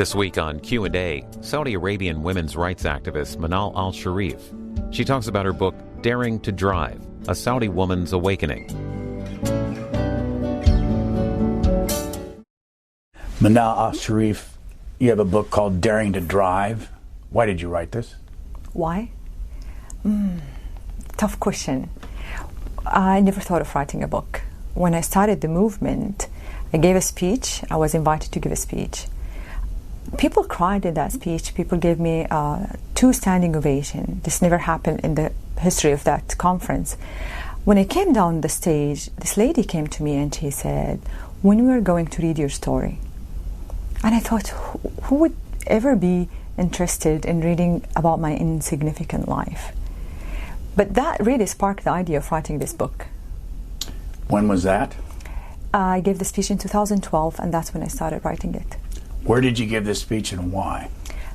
This week on Q&A, Saudi Arabian women's rights activist Manal Al-Sharif. She talks about her book, Daring to Drive, A Saudi Woman's Awakening. Manal Al-Sharif, you have a book called Daring to Drive. Why did you write this? Why? Tough question. I never thought of writing a book. When I started the movement, I gave a speech. I was invited to give a speech. People cried in that speech. People gave me 2 standing ovations. This never happened in the history of that conference. When I came down the stage, this lady came to me and she said, "When we are going to read your story?" And I thought, who would ever be interested in reading about my insignificant life? But that really sparked the idea of writing this book. When was that? I gave the speech in 2012, and that's when I started writing it. Where did you give this speech and why?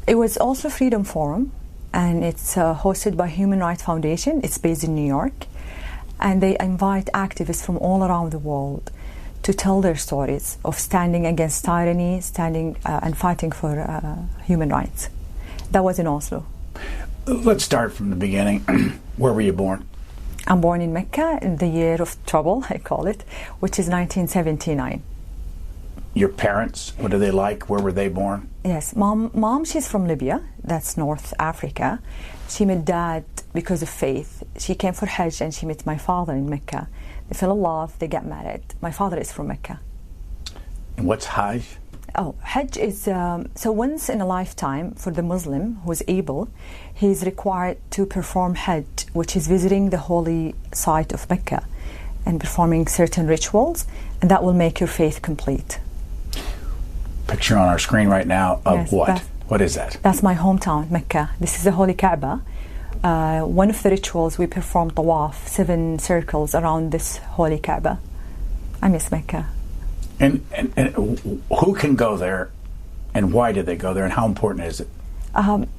It was also Freedom Forum, and it's hosted by Human Rights Foundation. It's based in New York, and they invite activists from all around the world to tell their stories of standing against tyranny, standing and fighting for human rights. That was in Oslo. Let's start from the beginning. Where were you born? I'm born in Mecca in the year of trouble, I call it, which is 1979. Your parents, what are they like? Where were they born? Yes, mom, she's from Libya, that's North Africa. She met dad because of faith. She came for Hajj and she met my father in Mecca. They fell in love, they got married. My father is from Mecca. And what's Hajj? Oh, Hajj is, so once in a lifetime for the Muslim who is able, he is required to perform Hajj, which is visiting the holy site of Mecca and performing certain rituals, and that will make your faith complete. Picture on our screen right now of yes, what? What is that? That's my hometown, Mecca. This is the holy Kaaba. One of the rituals, we perform tawaf, 7 circles around this holy Kaaba. I miss Mecca. And who can go there, and why do they go there, and how important is it?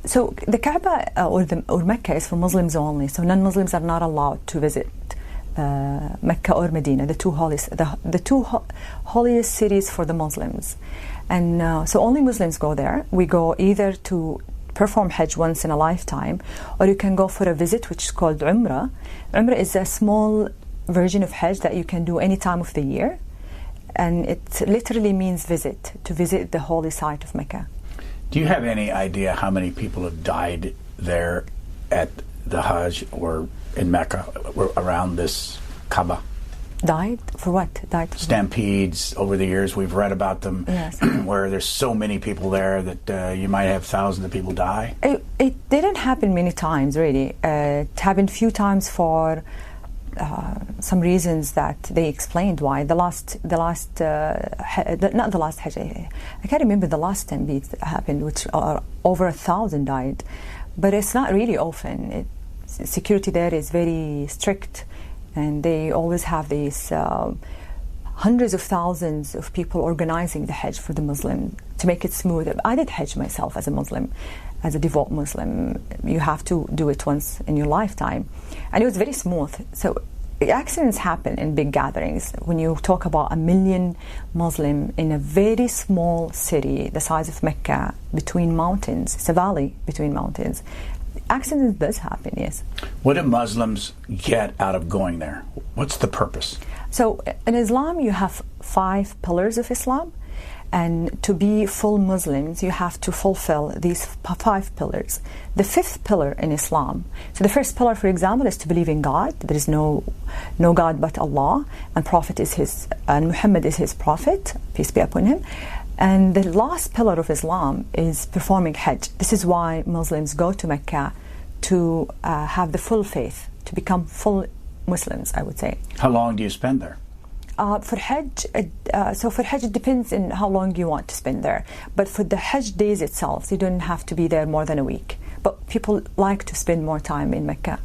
So the Kaaba or Mecca is for Muslims only. So non-Muslims are not allowed to visit Mecca or Medina, the two holiest cities for the Muslims. And so only Muslims go there. We go either to perform Hajj once in a lifetime, or you can go for a visit, which is called Umrah. Umrah is a small version of Hajj that you can do any time of the year. And it literally means visit, to visit the holy site of Mecca. Do you have any idea how many people have died there at the Hajj or in Mecca or around this Kaaba? Died? For what? Died for Stampedes over the years. We've read about them. Yes. Where there's so many people there that you might have thousands of people die. It didn't happen many times, really. It happened a few times for some reasons that they explained why. Not the last Hajj. I can't remember the last stampede that happened, which over 1,000 died. But it's not really often. Security there is very strict, and they always have these hundreds of thousands of people organizing the Hajj for the Muslim to make it smooth. I did Hajj myself as a Muslim, as a devout Muslim. You have to do it once in your lifetime. And it was very smooth. So accidents happen in big gatherings. When you talk about 1 million Muslim in a very small city the size of Mecca, between mountains, it's a valley between mountains, accidents does happen, yes. What do Muslims get out of going there? What's the purpose? So in Islam you have 5 pillars of Islam. And to be full Muslims, you have to fulfill these 5 pillars. The 5th pillar in Islam, so the first pillar, for example, is to believe in God. There is no God but Allah, and Muhammad is his prophet, peace be upon him. And the last pillar of Islam is performing Hajj. This is why Muslims go to Mecca, to have the full faith, to become full Muslims, I would say. How long do you spend there? For Hajj, it depends on how long you want to spend there. But for the Hajj days itself, you don't have to be there more than a week. But people like to spend more time in Mecca.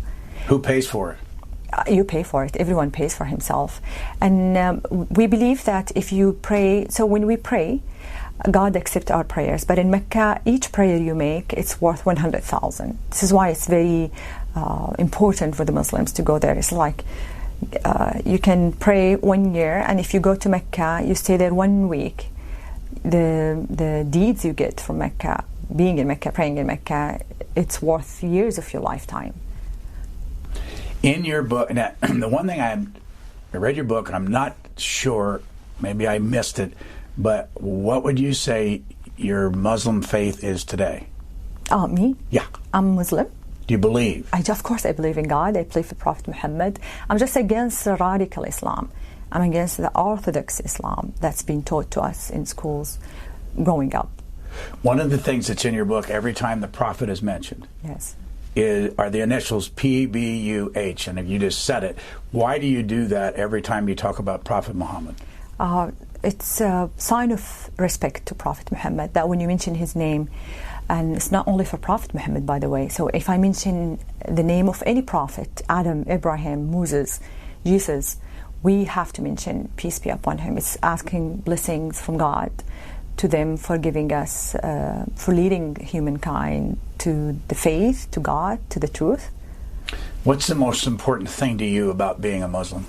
Who pays for it? You pay for it. Everyone pays for himself. And we believe that if you pray, so when we pray, God accepts our prayers. But in Mecca, each prayer you make, it's worth 100,000. This is why it's very important for the Muslims to go there. It's like you can pray 1 year, and if you go to Mecca, you stay there 1 week, the deeds you get from Mecca, being in Mecca, praying in Mecca, it's worth years of your lifetime. In your book, now, the one thing I read your book, and I'm not sure, maybe I missed it, but what would you say your Muslim faith is today? Me? Yeah. I'm Muslim. Do you believe? Of course I believe in God. I believe in Prophet Muhammad. I'm just against the radical Islam. I'm against the orthodox Islam that's been taught to us in schools growing up. One of the things that's in your book, every time the Prophet is mentioned, yes, are the initials PBUH, and if you just said it, why do you do that every time you talk about Prophet Muhammad? It's a sign of respect to Prophet Muhammad, that when you mention his name, and it's not only for Prophet Muhammad, by the way, so if I mention the name of any prophet, Adam, Abraham, Moses, Jesus, we have to mention peace be upon him. It's asking blessings from God to them for giving us, for leading humankind to the faith, to God, to the truth. What's the most important thing to you about being a Muslim?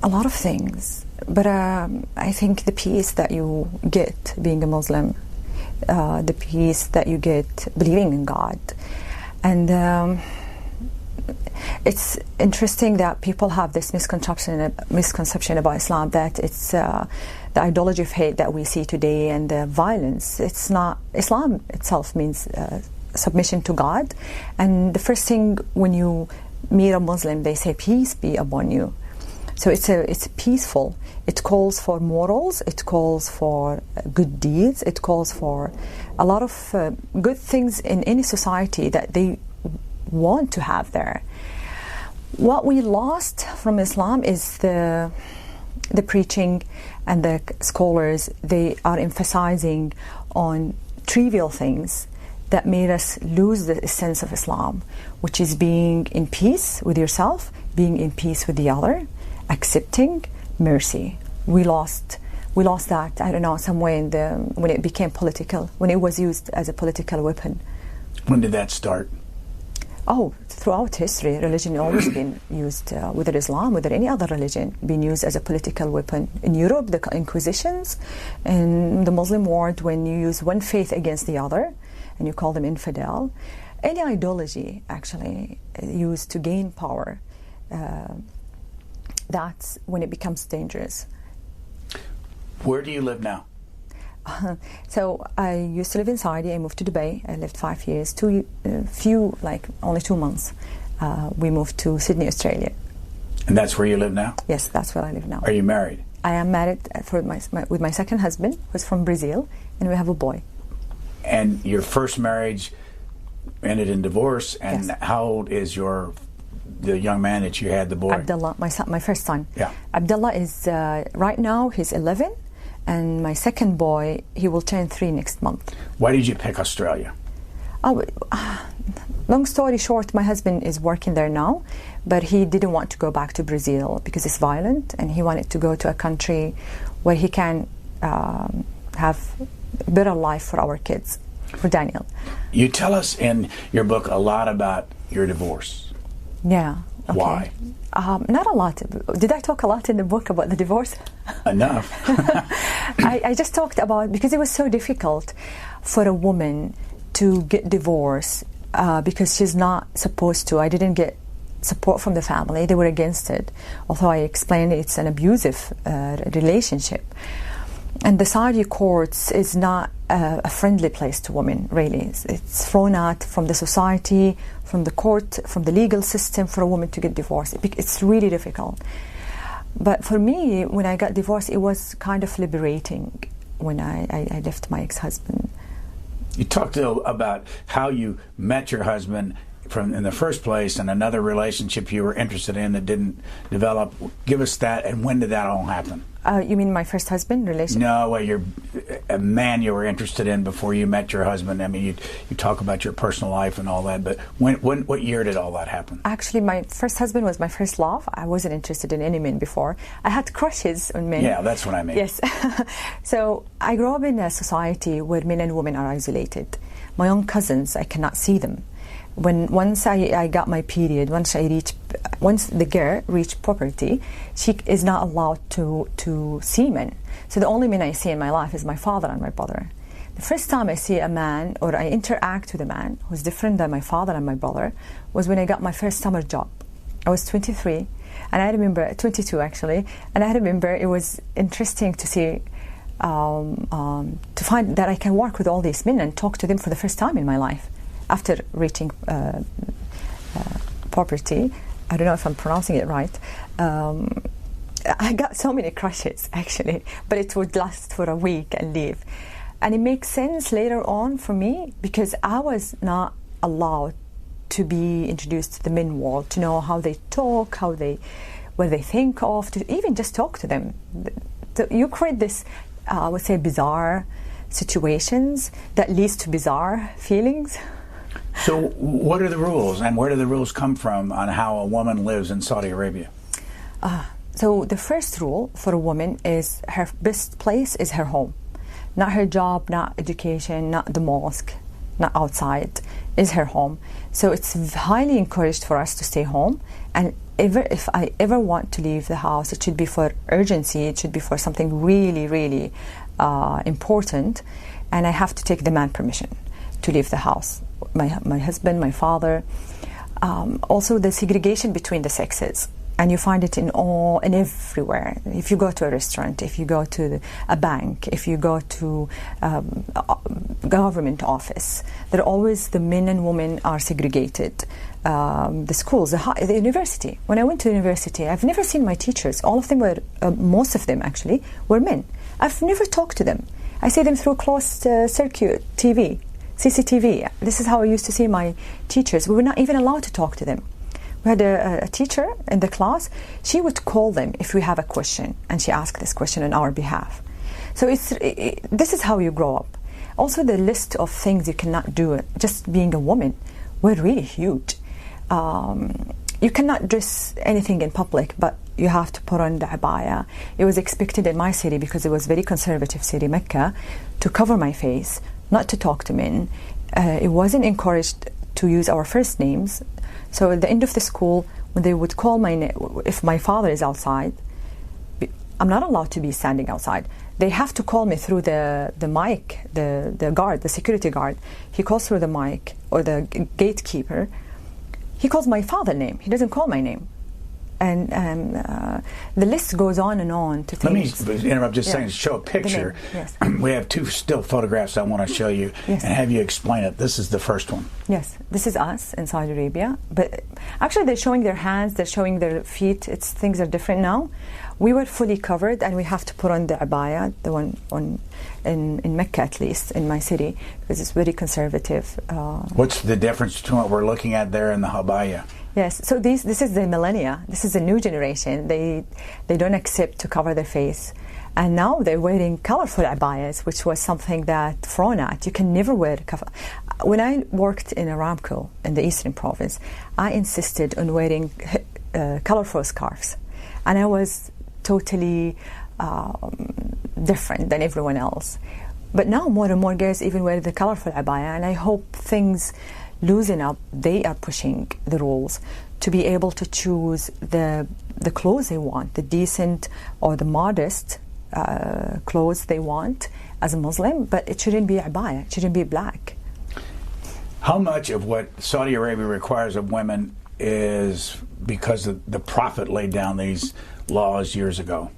A lot of things, but I think the peace that you get being a Muslim, the peace that you get believing in God, and it's interesting that people have this misconception about Islam, that it's the ideology of hate that we see today and the violence. It's not. Islam itself means submission to God, and the first thing when you meet a Muslim, they say peace be upon you. So it's peaceful. It calls for morals. It calls for good deeds. It calls for a lot of good things in any society that they want to have there. What we lost from Islam is the preaching, and the scholars, they are emphasizing on trivial things that made us lose the essence of Islam, which is being in peace with yourself, being in peace with the other, accepting, mercy. We lost that, I don't know, somewhere when it became political, when it was used as a political weapon. When did that start? Oh, throughout history, religion has always been used, whether Islam, whether any other religion, been used as a political weapon. In Europe, the Inquisitions, in the Muslim world, when you use one faith against the other, and you call them infidel, any ideology actually used to gain power, that's when it becomes dangerous. Where do you live now? So I used to live in Saudi. I moved to Dubai. I lived 5 years. Only 2 months. We moved to Sydney, Australia. And that's where you live now? Yes, that's where I live now. Are you married? I am married with my second husband, who's from Brazil, and we have a boy. And your first marriage ended in divorce, and yes. How old is the young man that you had, the boy? Abdullah, my first son. Yeah. Abdullah is, right now, he's 11, and my second boy, he will turn 3 next month. Why did you pick Australia? Oh, long story short, my husband is working there now, but he didn't want to go back to Brazil because it's violent, and he wanted to go to a country where he can have a better life for our kids, for Daniel. You tell us in your book a lot about your divorce. Yeah. Okay. Why? Not a lot. Did I talk a lot in the book about the divorce? Enough. I just talked about, because it was so difficult for a woman to get divorced because she's not supposed to. I didn't get support from the family. They were against it. Although I explained it's an abusive relationship. And the Saudi courts is not a friendly place to women, really. It's thrown out from the society, from the court, from the legal system for a woman to get divorced. It's really difficult. But for me, when I got divorced, it was kind of liberating when I left my ex-husband. You talked about how you met your husband in the first place, and another relationship you were interested in that didn't develop. Give us that, and when did that all happen? You mean my first husband relationship? No, you're a man you were interested in before you met your husband. I mean, you talk about your personal life and all that, but what year did all that happen? Actually, my first husband was my first love. I wasn't interested in any men before. I had crushes on men. Yeah, that's what I mean. Yes. So I grew up in a society where men and women are isolated. My own cousins, I cannot see them. Once I got my period, once the girl reached puberty, she is not allowed to see men. So the only men I see in my life is my father and my brother. The first time I see a man or I interact with a man who's different than my father and my brother was when I got my first summer job. I was 23, and I remember 22 actually, and I remember it was interesting to see. To find that I can work with all these men and talk to them for the first time in my life after reaching puberty. I don't know if I'm pronouncing it right. I got so many crushes actually, but it would last for a week and leave. And it makes sense later on for me because I was not allowed to be introduced to the men world, to know how they talk, what they think of, to even just talk to them. You create this, I would say, bizarre situations that leads to bizarre feelings. So what are the rules, and where do the rules come from on how a woman lives in Saudi Arabia? So the first rule for a woman is her best place is her home. Not her job, not education, not the mosque, not outside, is her home. So it's highly encouraged for us to stay home, and if I ever want to leave the house, it should be for urgency, it should be for something really, really important, and I have to take the man permission to leave the house. My husband, my father. Also the segregation between the sexes, and you find it in everywhere. If you go to a restaurant, if you go to a bank, if you go to a government office, they're always, the men and women are segregated. The schools, the university. When I went to university, I've never seen my teachers. All of them were, most of them actually, were men. I've never talked to them. I see them through closed circuit TV, CCTV. This is how I used to see my teachers. We were not even allowed to talk to them. We had a teacher in the class. She would call them if we have a question, and she asked this question on our behalf. So this is how you grow up. Also, the list of things you cannot do, just being a woman, were really huge. You cannot dress anything in public, but you have to put on the abaya. It was expected in my city, because it was a very conservative city, Mecca, to cover my face, not to talk to men. It wasn't encouraged to use our first names. So at the end of the school, when they would call my name, if my father is outside, I'm not allowed to be standing outside. They have to call me through the mic, the guard, the security guard. He calls through the mic, or the gatekeeper. He calls my father's name. He doesn't call my name. And the list goes on and on to things. Let me interrupt just a second to show a picture. Yes. We have two still photographs I want to show you, yes, and have you explain it. This is the first one. Yes, this is us in Saudi Arabia. But actually they're showing their hands, they're showing their feet. Things are different now. We were fully covered, and we have to put on the abaya, the one in Mecca, at least, in my city, because it's very conservative. What's the difference between what we're looking at there and the abaya? Yes, so this is the millennia. This is the new generation. They don't accept to cover their face. And now they're wearing colorful abayas, which was something that thrown at. You can never wear cover. When I worked in Aramco in the Eastern Province, I insisted on wearing colorful scarves. And I was totally different than everyone else. But now more and more girls even wear the colorful abaya, and I hope things loosen up. They are pushing the rules to be able to choose the clothes they want, the decent or the modest clothes they want as a Muslim, but it shouldn't be abaya, it shouldn't be black. How much of what Saudi Arabia requires of women is because the Prophet laid down these laws years ago?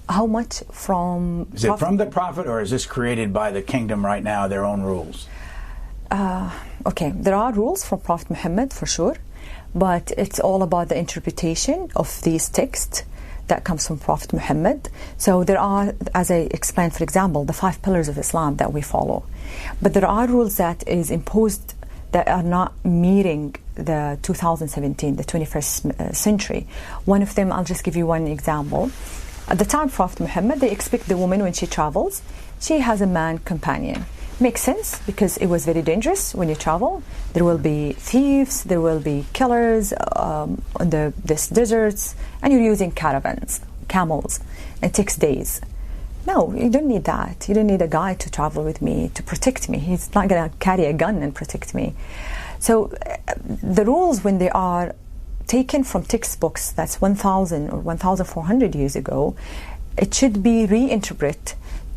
How much from... Is it from the Prophet, or is this created by the kingdom right now, their own rules? Okay, there are rules from Prophet Muhammad for sure, but it's all about the interpretation of these texts that comes from Prophet Muhammad. So there are, as I explained, for example, the 5 pillars of Islam that we follow. But there are rules that is imposed that are not meeting the 2017, the 21st century. One of them, I'll just give you one example. At the time of Prophet Muhammad, they expect the woman, when she travels, she has a man companion. Makes sense, because it was very dangerous when you travel. There will be thieves, there will be killers on these deserts, and you're using caravans, camels. It takes days. No, you don't need that. You don't need a guy to travel with me to protect me. He's not going to carry a gun and protect me. So the rules, when they are taken from textbooks that's 1,000 or 1,400 years ago, it should be reinterpreted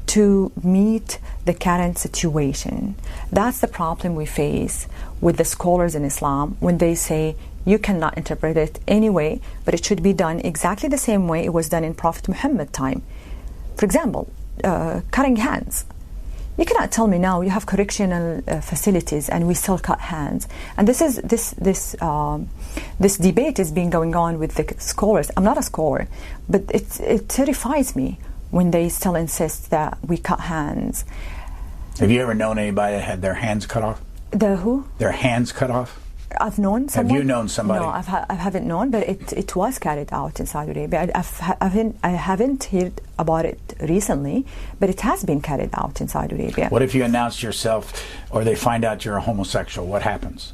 to meet the current situation. That's the problem we face with the scholars in Islam when they say you cannot interpret it anyway, but it should be done exactly the same way it was done in Prophet Muhammad's time. For example, cutting hands. You cannot tell me now you have correctional facilities and we still cut hands. And this debate is being going on with the scholars. I'm not a scholar, but it terrifies me when they still insist that we cut hands. Have you ever known anybody that had their hands cut off? The who? Their hands cut off? I've known someone. Have you known somebody? No, I haven't known, but it was carried out in Saudi Arabia. I haven't heard about it recently, but it has been carried out in Saudi Arabia. What if you announce yourself or they find out you're a homosexual? What happens?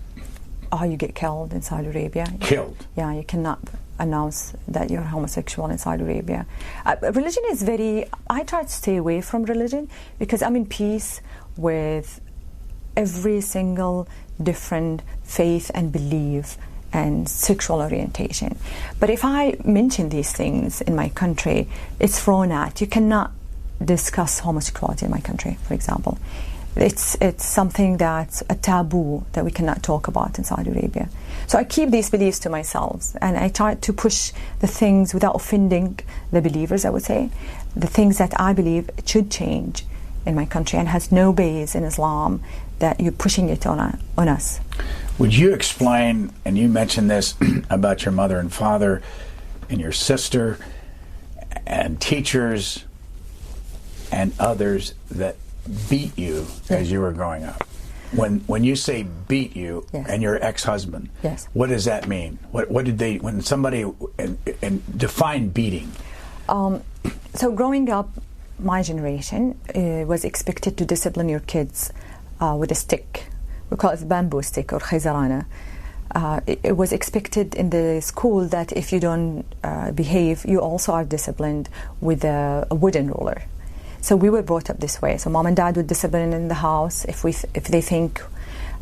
Oh, you get killed in Saudi Arabia. Killed? Yeah, you cannot announce that you're homosexual in Saudi Arabia. Religion is I try to stay away from religion because I'm in peace with every single different faith and belief and sexual orientation. But if I mention these things in my country, it's thrown at. You cannot discuss homosexuality in my country, for example. It's something that's a taboo that we cannot talk about in Saudi Arabia. So I keep these beliefs to myself, and I try to push the things without offending the believers, I would say, the things that I believe should change in my country and has no base in Islam, that you're pushing it on us. Would you explain, and you mentioned this about your mother and father and your sister and teachers and others that beat you as you were growing up? When you say beat you and your ex-husband, what does that mean? What did they, when somebody, and define beating? So growing up, my generation was expected to discipline your kids with a stick. We call it the bamboo stick or khizarana. It was expected in the school that if you don't behave, you also are disciplined with a wooden ruler. So we were brought up this way. So mom and dad would discipline in the house if they think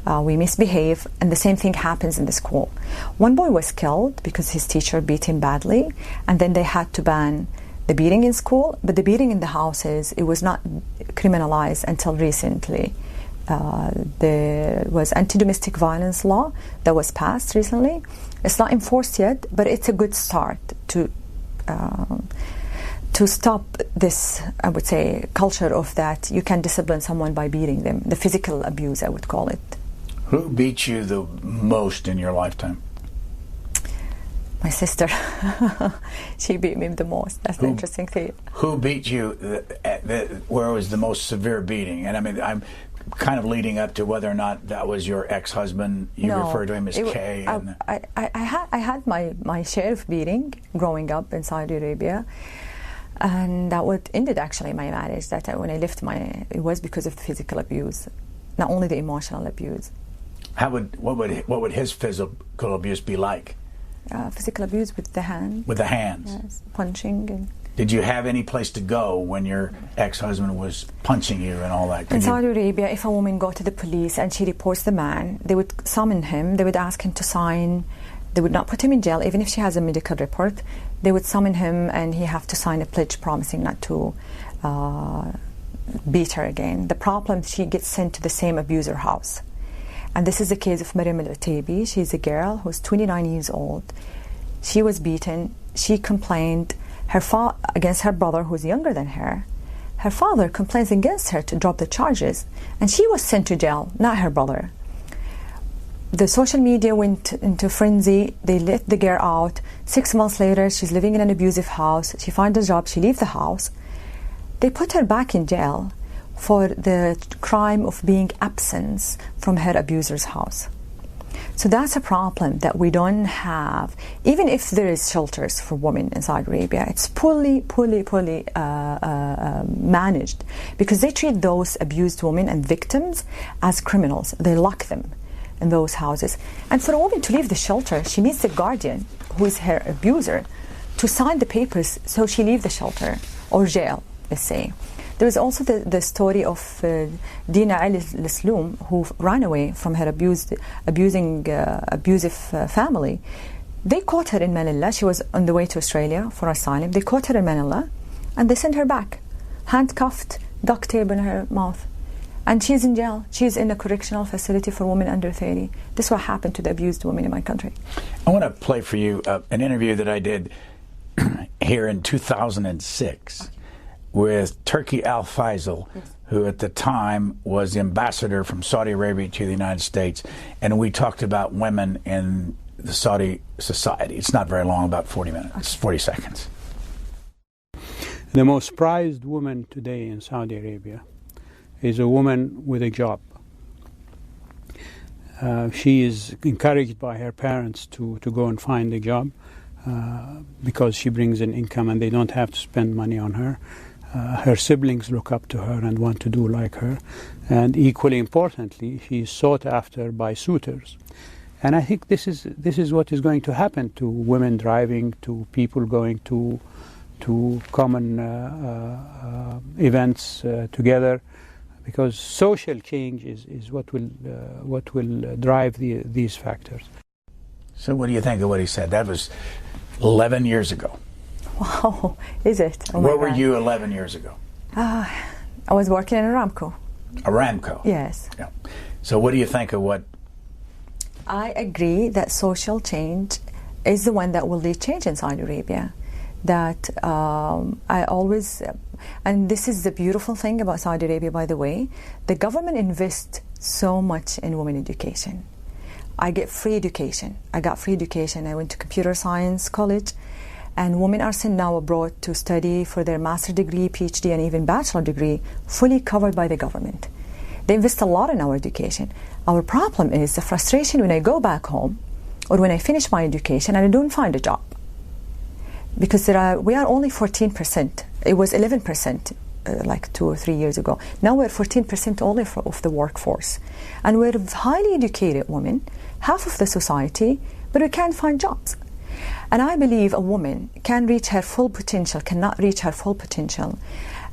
we misbehave, and the same thing happens in the school. One boy was killed because his teacher beat him badly, and then they had to ban the beating in school, but the beating in the houses, it was not criminalized until recently. There was anti-domestic violence law that was passed recently. It's not enforced yet, but it's a good start to stop this, I would say, culture of that you can discipline someone by beating them, the physical abuse, I would call it. Who beat you the most in your lifetime? My sister. She beat me the most. That's the interesting thing. Who beat you where it was the most severe beating? And I mean, I'm kind of leading up to whether or not that was your ex-husband. You refer to him as Kay. I had my share of beating growing up in Saudi Arabia. And that what ended actually my marriage. That when I left it was because of physical abuse, not only the emotional abuse. What would his physical abuse be like? Physical abuse with the hand. With the hands. Yes, punching. And did you have any place to go when your ex-husband was punching you and all that? In Saudi Arabia, if a woman go to the police and she reports the man, they would summon him. They would ask him to sign. They would not put him in jail, even if she has a medical report. They would summon him, and he have to sign a pledge promising not to beat her again. The problem, she gets sent to the same abuser house. And this is the case of Maryam Al-Utaibi. She's a girl who's 29 years old. She was beaten. She complained against her brother, who's younger than her. Her father complains against her to drop the charges. And she was sent to jail, not her brother. The social media went into frenzy. They let the girl out. 6 months later, she's living in an abusive house. She finds a job. She leaves the house. They put her back in jail for the crime of being absent from her abuser's house. So that's a problem that we don't have. Even if there is shelters for women in Saudi Arabia, it's poorly managed, because they treat those abused women and victims as criminals. They lock them in those houses. And for a woman to leave the shelter, she needs the guardian, who is her abuser, to sign the papers so she leave the shelter or jail let's say. There is also the story of Dina al-Isloom, who ran away from her abusive family. They caught her in Manila. She was on the way to Australia for asylum. They caught her in Manila and they sent her back, handcuffed, duct tape in her mouth. And she's in jail. She's in a correctional facility for women under 30. This is what happened to the abused women in my country. I want to play for you an interview that I did here in 2006 with Turki Al-Faisal, who at the time was the ambassador from Saudi Arabia to the United States. And we talked about women in the Saudi society. It's not very long, about 40 minutes, it's 40 seconds. The most prized woman today in Saudi Arabia is a woman with a job. She is encouraged by her parents to go and find a job because she brings an income and they don't have to spend money on her. Her siblings look up to her and want to do like her. And equally importantly, she is sought after by suitors. And I think this is what is going to happen to women driving, to people going to common events together, because social change is what will drive these factors. So what do you think of what he said? That was 11 years ago. Wow, is it? Oh Where were you 11 years ago? I was working in Aramco. Aramco? Yes. Yeah. So what do you think of what? I agree that social change is the one that will lead change in Saudi Arabia. That I always, and this is the beautiful thing about Saudi Arabia, by the way, the government invests so much in women education. I get free education. I got free education. I went to computer science college, and women are sent now abroad to study for their master's degree, PhD, and even bachelor degree, fully covered by the government. They invest a lot in our education. Our problem is the frustration when I go back home or when I finish my education and I don't find a job. Because we are only 14%. It was 11% like 2 or 3 years ago. Now we're 14% only of the workforce. And we're highly educated women, half of the society, but we can't find jobs. And I believe a woman can reach her full potential, cannot reach her full potential,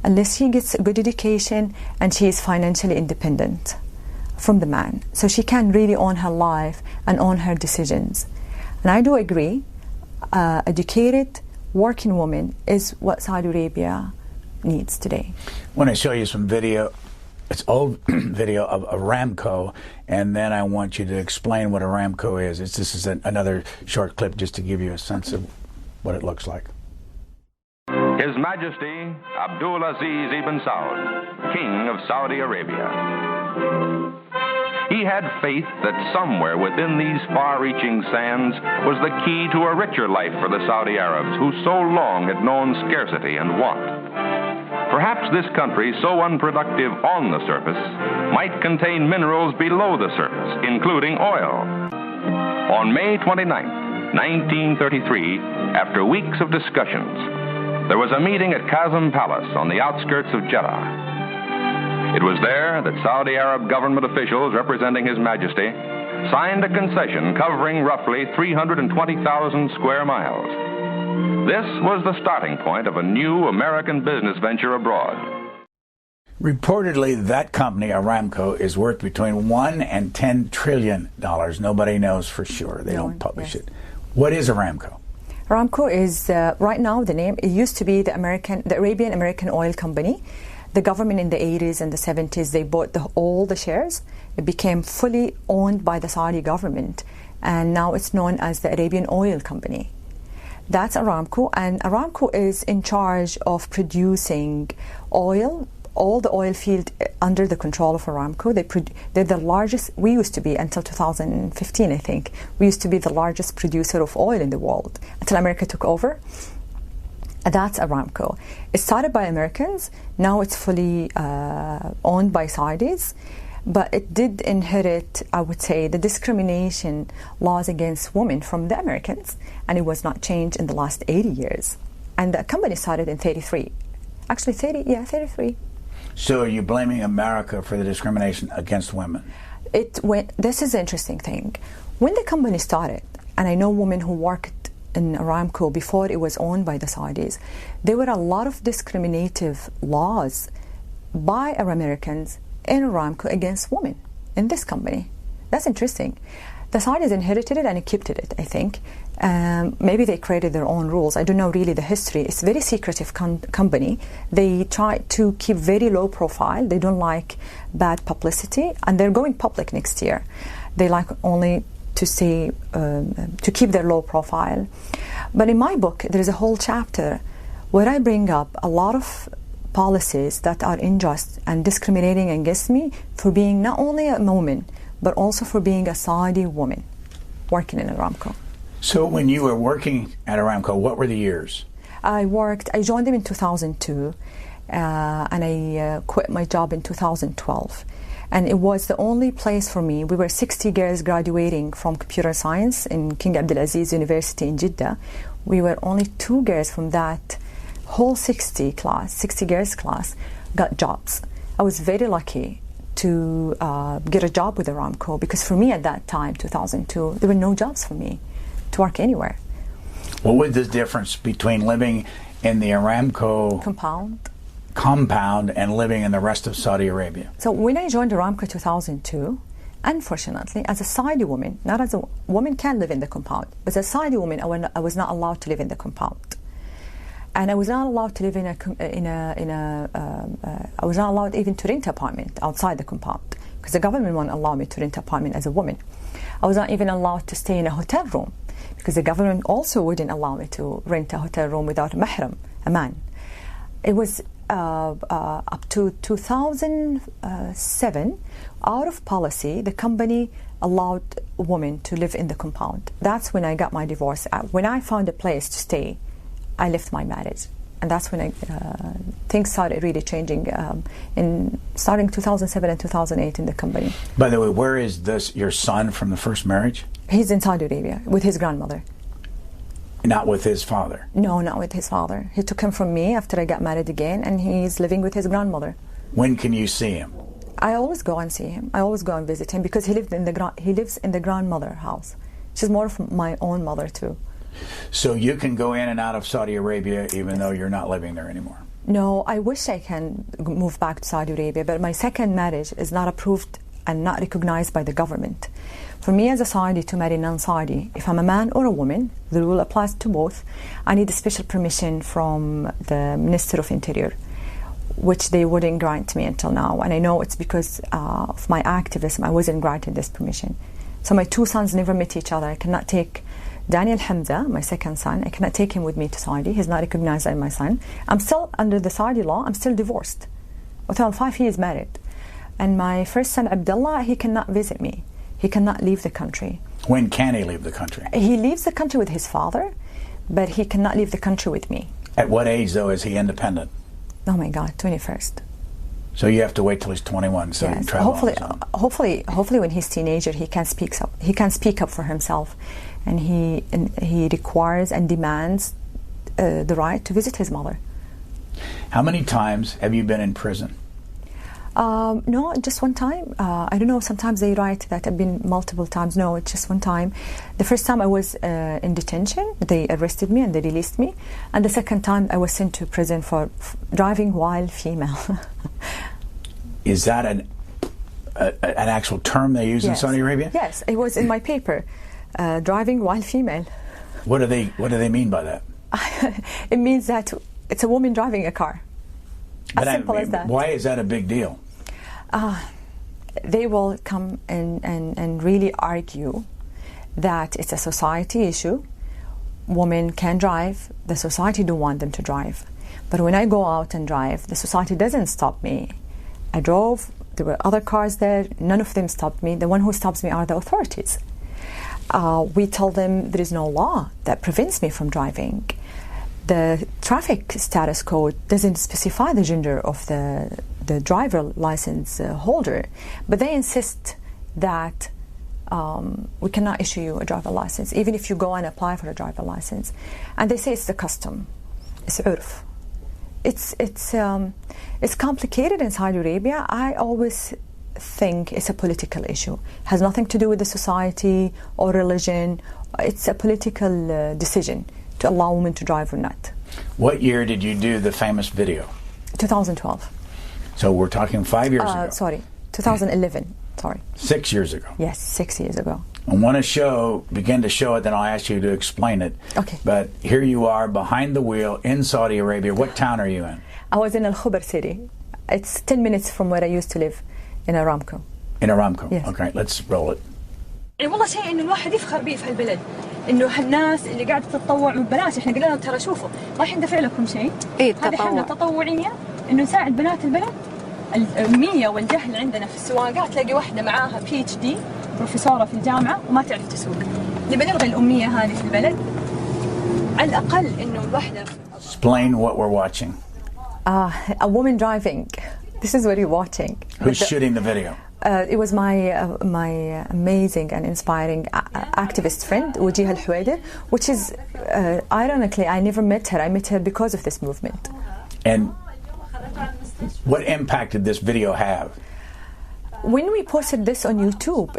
unless she gets a good education and she is financially independent from the man. So she can really own her life and own her decisions. And I do agree, educated, working woman is what Saudi Arabia needs today. I want to show you some video. It's old video of Aramco, and then I want you to explain what Aramco is. This is another short clip just to give you a sense of what it looks like. His Majesty Abdul Aziz Ibn Saud, King of Saudi Arabia. He had faith that somewhere within these far-reaching sands was the key to a richer life for the Saudi Arabs who so long had known scarcity and want. Perhaps this country, so unproductive on the surface, might contain minerals below the surface, including oil. On May 29, 1933, after weeks of discussions, there was a meeting at Qasem Palace on the outskirts of Jeddah. It was there that Saudi Arab government officials representing His Majesty signed a concession covering roughly 320,000 square miles. This was the starting point of a new American business venture abroad. Reportedly, that company, Aramco, is worth between $1 and $10 trillion. Nobody knows for sure. They don't publish it. What is Aramco? Aramco is, right now, the name, it used to be the Arabian American Oil Company. The government in the 80s and the 70s, they bought all the shares. It became fully owned by the Saudi government, and now it's known as the Arabian Oil Company. That's Aramco, and Aramco is in charge of producing oil, all the oil field under the control of Aramco. They're the largest, we used to be, until 2015, I think, we used to be the largest producer of oil in the world, until America took over. That's Aramco. It started by Americans, now it's fully owned by Saudis, but it did inherit, I would say, the discrimination laws against women from the Americans, and it was not changed in the last 80 years. And the company started in 33. Actually, 33. So are you blaming America for the discrimination against women? This is the interesting thing. When the company started, and I know women who worked in Aramco, before it was owned by the Saudis, there were a lot of discriminative laws by Americans in Aramco against women in this company. That's interesting. The Saudis inherited it and kept it, I think. Maybe they created their own rules. I don't know really the history. It's a very secretive company. They try to keep very low profile. They don't like bad publicity, and they're going public next year. They like only to say to keep their low profile. But in my book, there is a whole chapter where I bring up a lot of policies that are unjust and discriminating against me for being not only a woman, but also for being a Saudi woman working in Aramco. So when you were working at Aramco, what were the years? I joined them in 2002, and I quit my job in 2012. And it was the only place for me. We were 60 girls graduating from computer science in King Abdulaziz University in Jeddah. We were only 2 girls from that whole 60 girls class got jobs. I was very lucky to get a job with Aramco, because for me at that time, 2002, there were no jobs for me to work anywhere. What was the difference between living in the Aramco compound and living in the rest of Saudi Arabia? So when I joined Aramco 2002, unfortunately, as a Saudi woman, not as a woman can live in the compound, but as a Saudi woman, I was not allowed to live in the compound. And I was not allowed to live I was not allowed even to rent an apartment outside the compound, because the government won't allow me to rent an apartment as a woman. I was not even allowed to stay in a hotel room, because the government also wouldn't allow me to rent a hotel room without a mahram, a man. It was up to 2007, out of policy, the company allowed women to live in the compound. That's when I got my divorce. When I found a place to stay, I left my marriage, and that's when things started really changing starting 2007 and 2008 in the company. By the way, where is your son from the first marriage? He's in Saudi Arabia with his grandmother. Not with his father? No, not with his father. He took him from me after I got married again, and he's living with his grandmother. When can you see him? I always go and see him. I always go and visit him, because he lives in the grandmother house. She's more of my own mother too. So you can go in and out of Saudi Arabia even though you're not living there anymore? No, I wish I can move back to Saudi Arabia, but my second marriage is not approved and not recognized by the government. For me as a Saudi to marry non-Saudi, if I'm a man or a woman, the rule applies to both. I need a special permission from the Minister of Interior, which they wouldn't grant me until now. And I know it's because of my activism I wasn't granted this permission. So my 2 sons never met each other. I cannot take Daniel Hamza, my second son, I cannot take him with me to Saudi. He's not recognized as my son. I'm still, under the Saudi law, I'm still divorced. Although I'm 5 years married. And my first son, Abdullah, he cannot visit me. He cannot leave the country. When can he leave the country? He leaves the country with his father, but he cannot leave the country with me. At what age, though, is he independent? Oh my God, 21st. So you have to wait till he's 21 so yes. he can travel on his own. Hopefully when he's a teenager, he can speak up. He can speak up for himself. And he requires and demands the right to visit his mother. How many times have you been in prison? No, just one time. I don't know, sometimes they write that I've been multiple times. No, it's just one time. The first time I was in detention, they arrested me and they released me. And the second time I was sent to prison for driving while female. Is that an actual term they use in Saudi Arabia? Yes, it was in my paper. Driving while female. What do they mean by that? It means that it's a woman driving a car. As simple as that. Why is that a big deal? They will come and really argue that it's a society issue. Women can drive. The society don't want them to drive. But when I go out and drive, the society doesn't stop me. I drove. There were other cars there. None of them stopped me. The one who stops me are the authorities. We tell them there is no law that prevents me from driving. The traffic status code doesn't specify the gender of the driver license holder, but they insist that we cannot issue you a driver license, even if you go and apply for a driver license. And they say it's the custom, it's urf. It's complicated in Saudi Arabia. I always think it's a political issue. It has nothing to do with the society or religion It's a political decision to allow women to drive or not. What year did you do the famous video? 2012. So we're talking 5 years ago. Sorry, 2011. Sorry. 6 years ago. Yes, 6 years ago. I want to begin to show it, then I'll ask you to explain it. Okay. But here you are behind the wheel in Saudi Arabia. What town are you in? I was in Al-Khubar city. It's 10 minutes from where I used to live in Aramco. In Aramco? Yes. Okay, let's roll it. يعني والله شيء انه الواحد يفخر به في هالبلد انه هالناس اللي قاعده تتطوع ببلاش احنا قلنا لهم ترى شوفوا راح ندفع لكم شيء هذه حمله تطوعيه انه نساعد بنات البلد الأمية والجهل عندنا في السواقات تلاقي واحدة معاها PhD بروفيسورة في الجامعة وما تعرف تسوق نبي نلغي الأمية هذه في البلد على الأقل إنه الواحدة Explain what we're watching. A woman driving. This is what you're watching. Who's shooting the video? It was my amazing and inspiring activist friend, Wajiha Al-Huwaider, which is, ironically, I never met her. I met her because of this movement. And what impact did this video have? When we posted this on YouTube,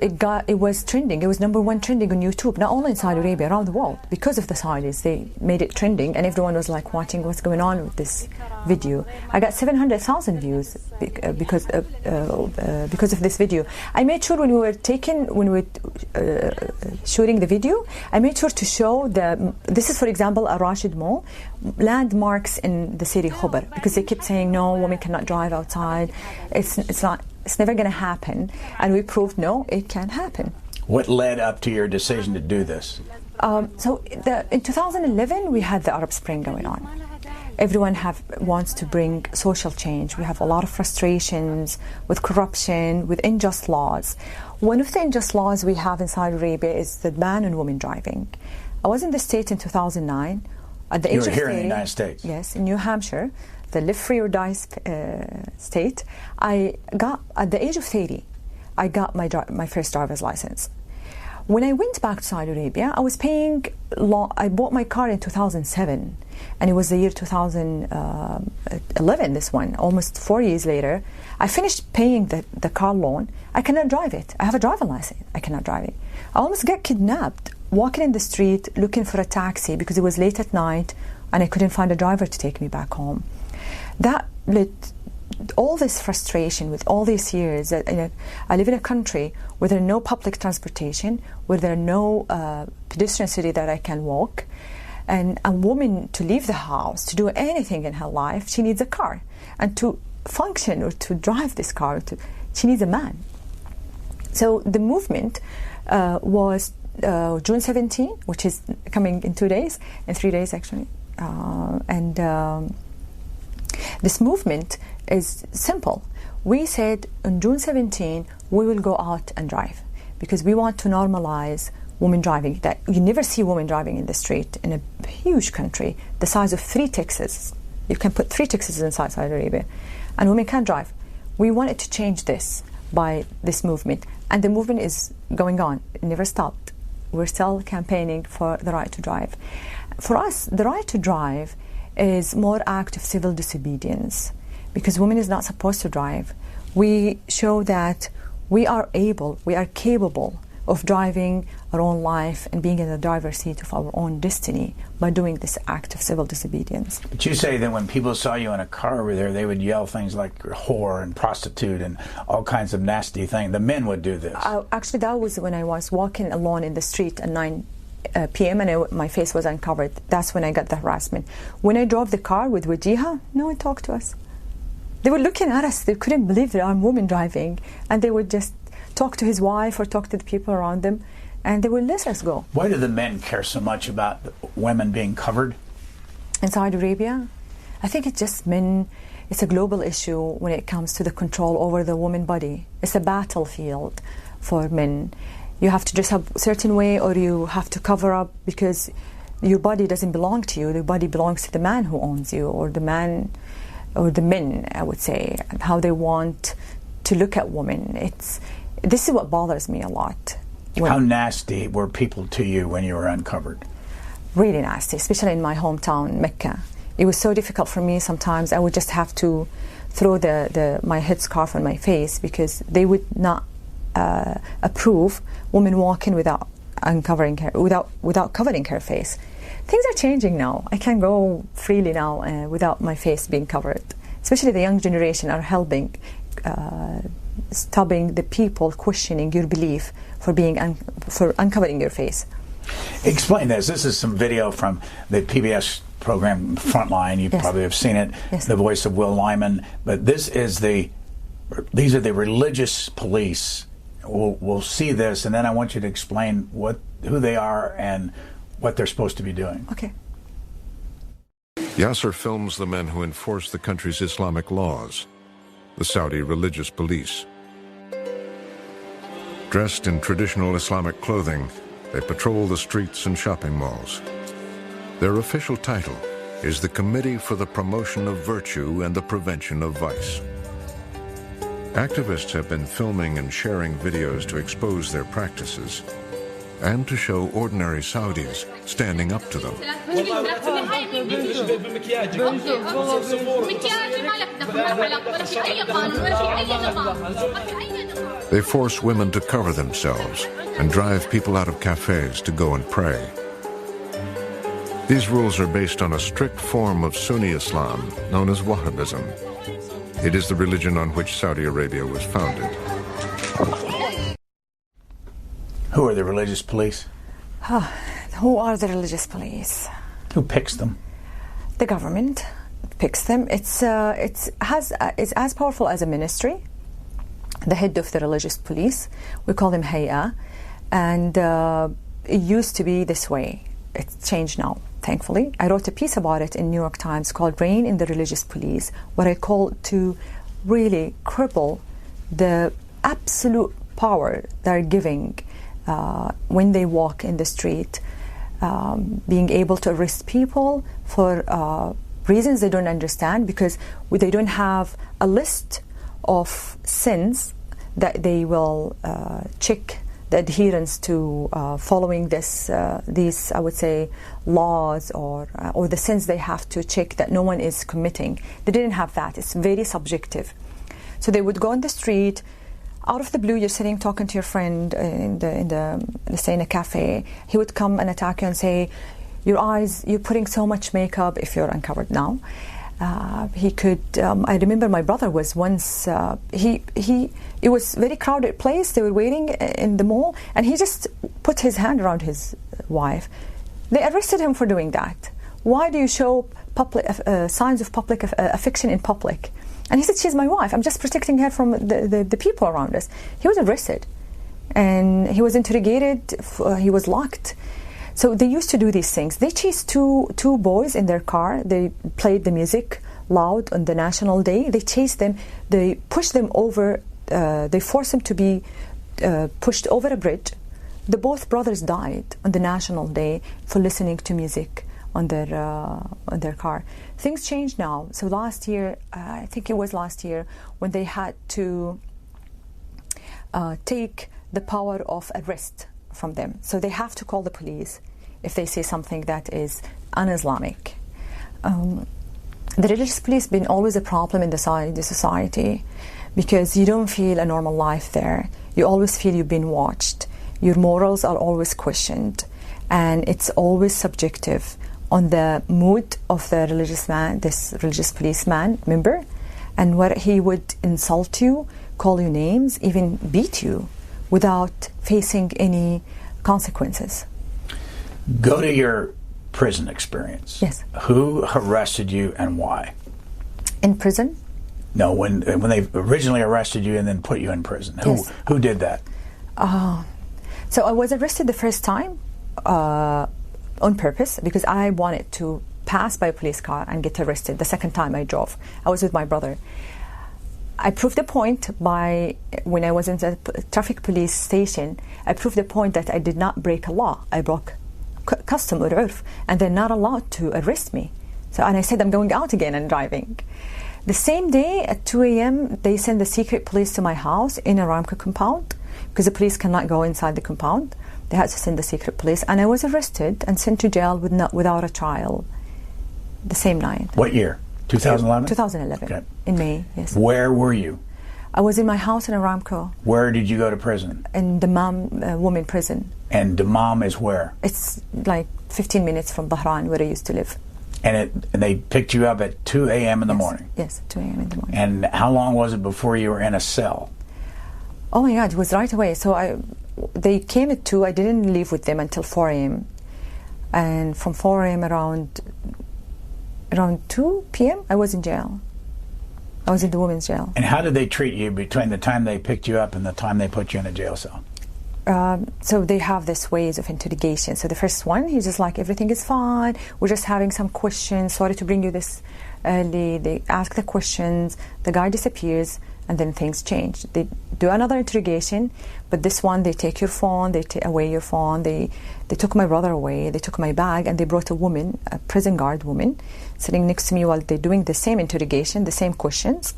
it was trending. It was #1 trending on YouTube, not only in Saudi Arabia, around the world. Because of the Saudis, they made it trending, and everyone was like watching what's going on with this video. I got 700,000 views because of this video. I made sure when we were shooting the video, I made sure to show this is, for example, a Rashid Mall, landmarks in the city Khubar, because they kept saying no, women cannot drive outside. It's never going to happen, and we proved no, it can happen. What led up to your decision to do this? In 2011 we had the Arab Spring going on. Everyone wants to bring social change. We have a lot of frustrations with corruption, with unjust laws. One of the unjust laws we have in Saudi Arabia is the ban on women driving. I was in the States in 2009 at the age of 30. You were here in the United States? Yes, in New Hampshire, the live free or die state. At the age of 30, I got my first driver's license. When I went back to Saudi Arabia, I was paying. I bought my car in 2007, and it was the year 2011. This one, almost 4 years later, I finished paying the car loan. I cannot drive it. I have a driver's license. I cannot drive it. I almost got kidnapped walking in the street looking for a taxi because it was late at night, and I couldn't find a driver to take me back home. That led all this frustration with all these years that I live in a country where there are no public transportation, where there are no pedestrian city that I can walk, and a woman to leave the house, to do anything in her life, she needs a car, and to function or to drive this car, she needs a man. So the movement was June 17, which is coming in 2 days, in 3 days actually, this movement is simple. We said on June 17 we will go out and drive because we want to normalize women driving. That you never see women driving in the street in a huge country the size of 3 Texas. You can put 3 Texas inside Saudi Arabia, and women can't drive. We wanted to change this by this movement, and the movement is going on. It never stopped. We're still campaigning for the right to drive. For us, the right to drive is more act of civil disobedience because women is not supposed to drive. We show that we are capable of driving our own life and being in the driver's seat of our own destiny by doing this act of civil disobedience. But you say that when people saw you in a car over there, they would yell things like whore and prostitute and all kinds of nasty things. The men would do this. Actually, that was when I was walking alone in the street at 9 p.m. and my face was uncovered. That's when I got the harassment. When I drove the car with Wajiha, no one talked to us. They were looking at us. They couldn't believe there are women driving, and they would just talk to his wife or talk to the people around them, and they would let us go. Why do the men care so much about women being covered? In Saudi Arabia, I think it's just men. It's a global issue when it comes to the control over the woman body. It's a battlefield for men. You have to dress up a certain way, or you have to cover up because your body doesn't belong to you. The body belongs to the man who owns you, or the man, or the men, I would say, and how they want to look at women. This is what bothers me a lot. How nasty were people to you when you were uncovered? Really nasty, especially in my hometown, Mecca. It was so difficult for me sometimes. I would just have to throw my headscarf on my face because they would not approve women walking without uncovering her, without covering her face. Things are changing now. I can go freely now without my face being covered. Especially the young generation are helping, stopping the people questioning your belief for uncovering your face. Explain this. This is some video from the PBS program Frontline. You probably have seen it. Yes. The voice of Will Lyman. But these are the religious police. We'll see this, and then I want you to explain who they are and what they're supposed to be doing. Okay. Yasser films the men who enforce the country's Islamic laws, the Saudi religious police. Dressed in traditional Islamic clothing, they patrol the streets and shopping malls. Their official title is the Committee for the Promotion of Virtue and the Prevention of Vice. Activists have been filming and sharing videos to expose their practices and to show ordinary Saudis standing up to them. They force women to cover themselves and drive people out of cafes to go and pray. These rules are based on a strict form of Sunni Islam known as Wahhabism. It is the religion on which Saudi Arabia was founded. Who are the religious police? Who are the religious police? Who picks them? The government picks them. It's as powerful as a ministry. The head of the religious police, we call him Hay'a, and it used to be this way. It's changed now, thankfully. I wrote a piece about it in New York Times called Reign in the Religious Police, what I call to really cripple the absolute power they're giving when they walk in the street, being able to arrest people for reasons they don't understand, because they don't have a list of sins that they will check the adherence to following these, I would say, laws or the sins they have to check that no one is committing. They didn't have that. It's very subjective. So they would go on the street, out of the blue, you're sitting talking to your friend let's say in a cafe. He would come and attack you and say, your eyes, you're putting so much makeup if you're uncovered now. He could, I remember my brother was once, it was a very crowded place, they were waiting in the mall, and he just put his hand around his wife. They arrested him for doing that. Why do you show public, signs of public affection in public? And he said, she's my wife, I'm just protecting her from the people around us. He was arrested, and he was interrogated, he was locked. So they used to do these things. They chased two boys in their car. They played the music loud on the National Day. They chased them. They pushed them over. They forced them to be pushed over a bridge. The both brothers died on the National Day for listening to music on their car. Things changed now. So last year, I think it was last year, when they had to take the power of arrest from them. So they have to call the police if they say something that is un-Islamic. The religious police have been always a problem in the society, because you don't feel a normal life there. You always feel you've been watched. Your morals are always questioned, and it's always subjective on the mood of the religious man, this religious policeman member, and where he would insult you, call you names, even beat you, without facing any consequences. Go to your prison experience. Yes. Who arrested you and why? In prison? No, when they originally arrested you and then put you in prison. Yes. Who did that? So I was arrested the first time on purpose, because I wanted to pass by a police car and get arrested. The second time I drove, I was with my brother. I proved the point by, when I was in the traffic police station, I proved the point that I did not break a law. I broke custom or urf, and they're not allowed to arrest me. So, and I said, I'm going out again and driving. The same day at 2 a.m., they sent the secret police to my house in a Aramco compound, because the police cannot go inside the compound. They had to send the secret police, and I was arrested and sent to jail without a trial the same night. What year? 2011? 2011, okay. In May, yes. Where were you? I was in my house in Aramco. Where did you go to prison? In the women prison. And Dammam is where? It's like 15 minutes from Bahrain, where I used to live. And they picked you up at 2 a.m. in the morning? Yes, 2 a.m. in the morning. And how long was it before you were in a cell? Oh my God, it was right away. So they came at 2. I didn't leave with them until 4 a.m. And from 4 a.m. around 2 p.m. I was in jail. I was in the women's jail. And how did they treat you between the time they picked you up and the time they put you in a jail cell? So they have this ways of interrogation. So the first one, he's just like, everything is fine. We're just having some questions. Sorry to bring you this early. They ask the questions. The guy disappears. And then things change. They do another interrogation, but this one, they take your phone, they take away your phone. They took my brother away, they took my bag, and they brought a woman, a prison guard woman, sitting next to me while they're doing the same interrogation, the same questions.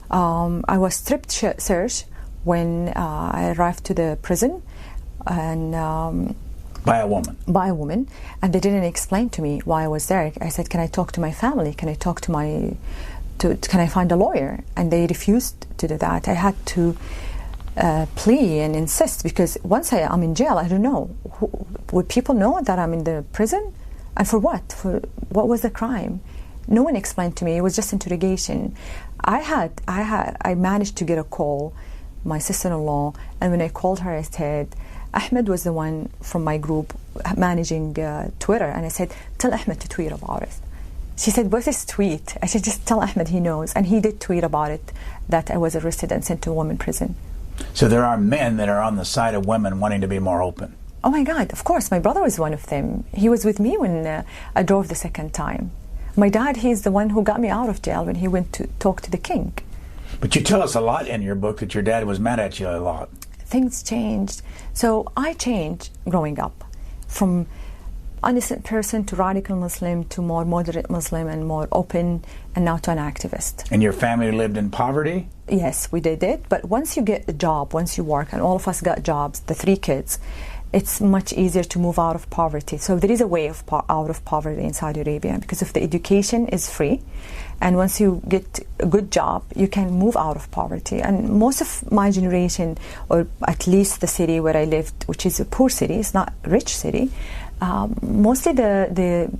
I was strip searched when I arrived to the prison, and by a woman. By a woman, and they didn't explain to me why I was there. I said, "Can I talk to my family? Can I talk to my?" Can I find a lawyer? And they refused to do that. I had to plea and insist, because once I'm in jail, I don't know. Would people know that I'm in the prison? And for what? For what was the crime? No one explained to me. It was just interrogation. I managed to get a call, my sister-in-law, and when I called her, I said, Ahmed was the one from my group managing Twitter, and I said, tell Ahmed to tweet about it. She said, what's this tweet? I said, just tell Ahmed, he knows. And he did tweet about it, that I was arrested and sent to a women's prison. So there are men that are on the side of women wanting to be more open. Oh my God, of course. My brother was one of them. He was with me when I drove the second time. My dad, he's the one who got me out of jail when he went to talk to the king. But you tell us a lot in your book that your dad was mad at you a lot. Things changed. So I changed growing up from innocent person to radical Muslim to more moderate Muslim and more open, and now to an activist. And your family lived in poverty? Yes, we did it. But once you get a job, once you work, and all of us got jobs, the 3 kids, it's much easier to move out of poverty. So there is a way of out of poverty in Saudi Arabia, because if the education is free, and once you get a good job, you can move out of poverty. And most of my generation, or at least the city where I lived, which is a poor city, it's not a rich city, mostly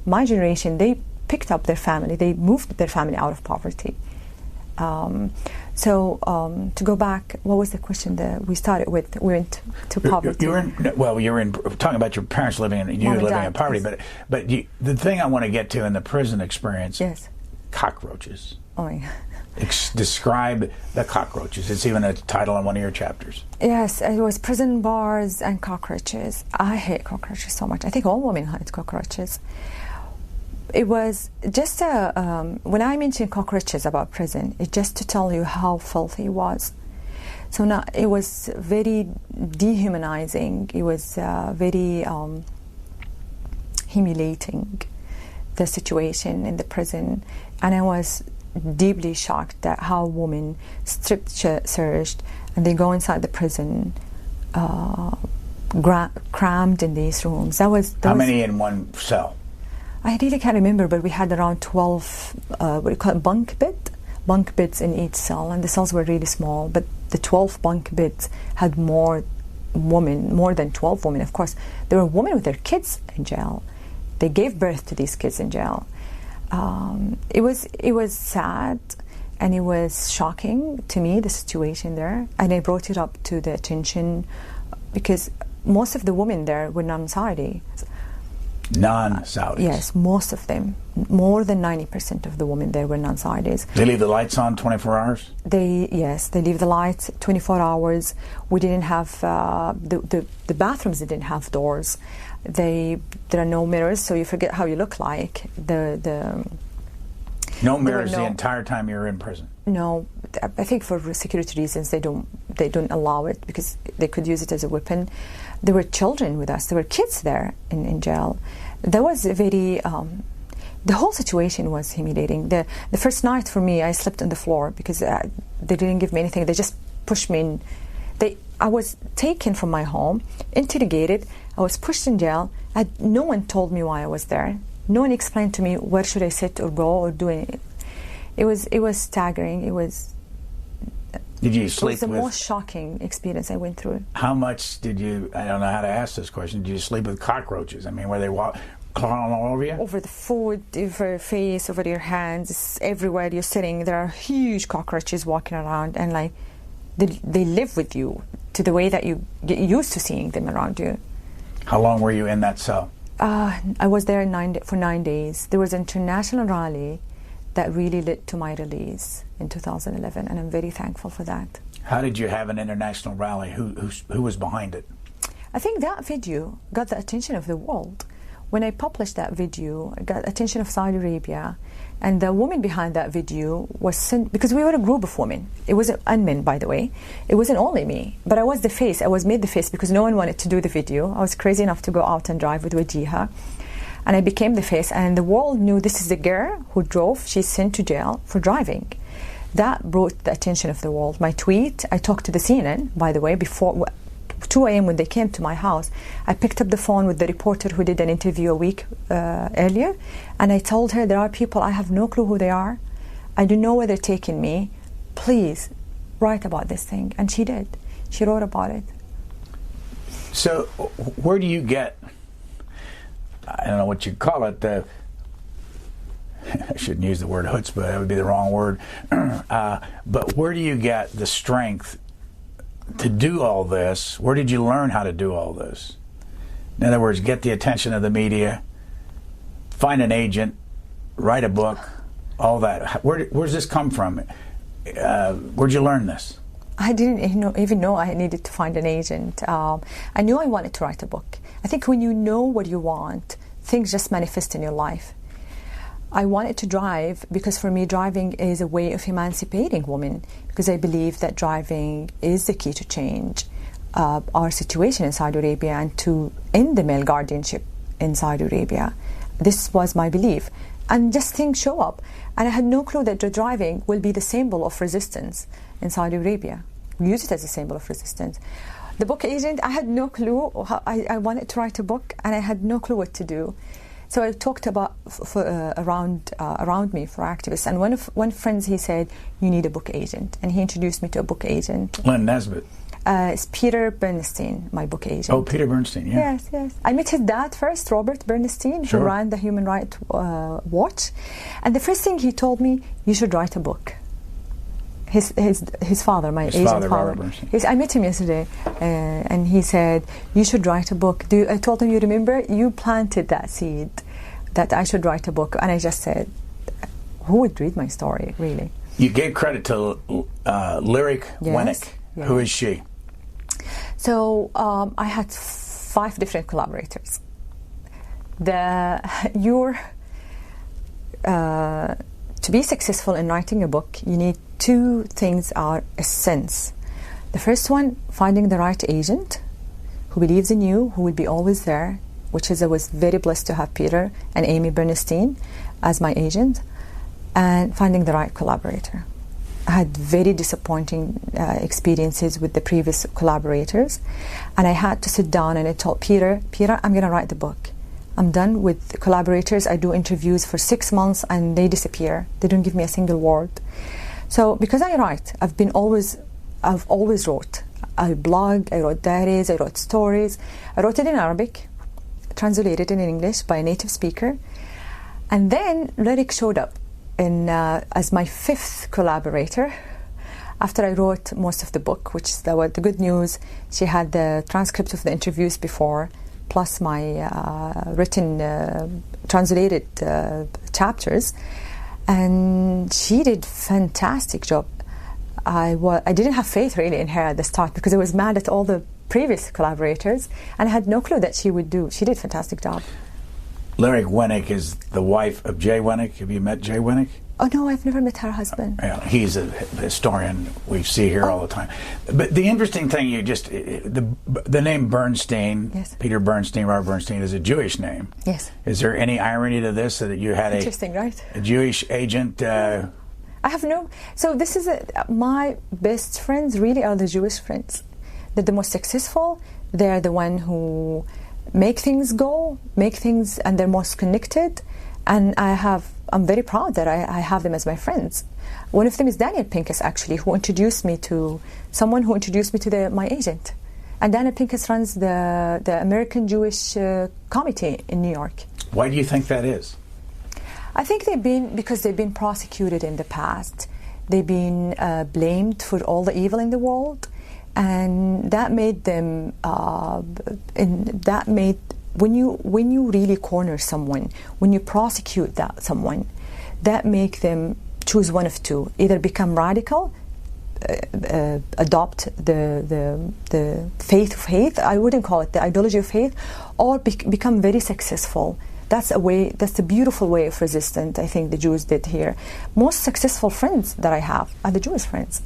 my generation, they picked up their family, they moved their family out of poverty. So to go back, what was the question that we started with? We went to poverty. You were talking about your parents living in, you living in poverty, yes. but the thing I want to get to in the prison experience, yes, cockroaches. Oh my God. Describe the cockroaches. It's even a title on one of your chapters. Yes, it was prison bars and cockroaches. I hate cockroaches so much. I think all women hate cockroaches. It was just when I mention cockroaches about prison, it's just to tell you how filthy it was. So now it was very dehumanizing. It was very humiliating, the situation in the prison, and I was deeply shocked at how women strip searched, and they go inside the prison, crammed in these rooms. How many in one cell? I really can't remember, but we had around 12 what do you call it, bunk beds in each cell, and the cells were really small, but the 12 bunk beds had more than 12 women. Of course, there were women with their kids in jail. They gave birth to these kids in jail. It was sad, and it was shocking to me, the situation there, and I brought it up to the attention because most of the women there were non-Saudi. Non-Saudis? Yes, most of them. More than 90% of the women there were non-Saudis. They leave the lights on 24 hours? They leave the lights 24 hours. We didn't have, the bathrooms didn't have doors. There are no mirrors, so you forget how you look like. No mirrors the entire time you're in prison? No, I think for security reasons they don't allow it, because they could use it as a weapon. There were children with us. There were kids there in jail. There was a very the whole situation was humiliating. The first night for me, I slept on the floor because they didn't give me anything. They just pushed me in. I was taken from my home, interrogated. I was pushed in jail. No one told me why I was there. No one explained to me where should I sit or go or do anything. It was staggering. Did you sleep with... It was the most shocking experience I went through. How much did you, I don't know how to ask this question, did you sleep with cockroaches? I mean, were they crawling all over you? Over the food, over your face, over your hands, everywhere you're sitting, there are huge cockroaches walking around, and like, they live with you to the way that you get used to seeing them around you. How long were you in that cell? I was there for 9 days. There was an international rally that really led to my release in 2011, and I'm very thankful for that. How did you have an international rally? Who was behind it? I think that video got the attention of the world. When I published that video, I got attention of Saudi Arabia, and the woman behind that video was sent, because we were a group of women. It wasn't men, by the way. It wasn't only me, but I was the face. I was made the face because no one wanted to do the video. I was crazy enough to go out and drive with Wajiha. And I became the face, and the world knew this is the girl who drove. She's sent to jail for driving. That brought the attention of the world. My tweet, I talked to the CNN, by the way, before 2 a.m. when they came to my house. I picked up the phone with the reporter who did an interview a week earlier, and I told her, there are people, I have no clue who they are. I don't know where they're taking me. Please, write about this thing. And she did. She wrote about it. So where do you get... I don't know what you'd call it. I shouldn't use the word chutzpah. That would be the wrong word. But where do you get the strength to do all this? Where did you learn how to do all this? In other words, get the attention of the media, find an agent, write a book, all that. Where's this come from? Where'd you learn this? I didn't even know I needed to find an agent. I knew I wanted to write a book. I think when you know what you want, things just manifest in your life. I wanted to drive because for me driving is a way of emancipating women, because I believe that driving is the key to change our situation in Saudi Arabia and to end the male guardianship in Saudi Arabia. This was my belief. And just things show up. And I had no clue that the driving will be the symbol of resistance in Saudi Arabia. We use it as a symbol of resistance. The book agent, I had no clue. I wanted to write a book, and I had no clue what to do. So I talked about around me for activists, and one friend, he said, "You need a book agent," and he introduced me to a book agent. Lynn Nesbitt. It's Peter Bernstein, my book agent. Oh, Peter Bernstein, yeah. Yes. I met his dad first, Robert Bernstein, sure, who ran the Human Rights Watch, and the first thing he told me, "You should write a book." His father, my Asian father. Robert Bernstein. I met him yesterday, and he said, "You should write a book." I told him, "You remember, you planted that seed that I should write a book." And I just said, "Who would read my story, really?" You gave credit to Lyric Wennick. Yes. Who is she? So I had 5 different collaborators. To be successful in writing a book, you need 2 things are essence. The first one, finding the right agent who believes in you, who will be always there, which is I was very blessed to have Peter and Amy Bernstein as my agent, and finding the right collaborator. I had very disappointing experiences with the previous collaborators, and I had to sit down and I told Peter, I'm going to write the book. I'm done with collaborators. I do interviews for 6 months and they disappear. They don't give me a single word. So because I write, I've always wrote. I blog, I wrote diaries, I wrote stories. I wrote it in Arabic, translated it in English by a native speaker. And then Lyric showed up as my 5th collaborator after I wrote most of the book, which is the good news. She had the transcript of the interviews before, plus my written, translated chapters, and she did fantastic job. I didn't have faith really in her at the start because I was mad at all the previous collaborators, and I had no clue that she would do. She did a fantastic job. Lyric Wennick is the wife of Jay Wennick. Have you met Jay Wennick? Oh no, I've never met her husband. Yeah, he's a historian we see here all the time. But the interesting thing, the name Bernstein, yes, Peter Bernstein, Robert Bernstein, is a Jewish name. Yes. Is there any irony to this, that you had interesting, right? A Jewish agent? I have no. So this is my best friends really are the Jewish friends. They're the most successful. They're the one who make things, and they're most connected. And I'm very proud that I have them as my friends. One of them is Daniel Pincus, actually, who introduced me to my agent. And Daniel Pincus runs the American Jewish Committee in New York. Why do you think that is? I think because they've been prosecuted in the past. They've been blamed for all the evil in the world, and that made them. When you really corner someone, when you prosecute someone, that make them choose one of two: either become radical, adopt the faith of hate. I wouldn't call it the ideology of hate, or become very successful. That's a beautiful way of resistance, I think the Jews did here. Most successful friends that I have are the Jewish friends.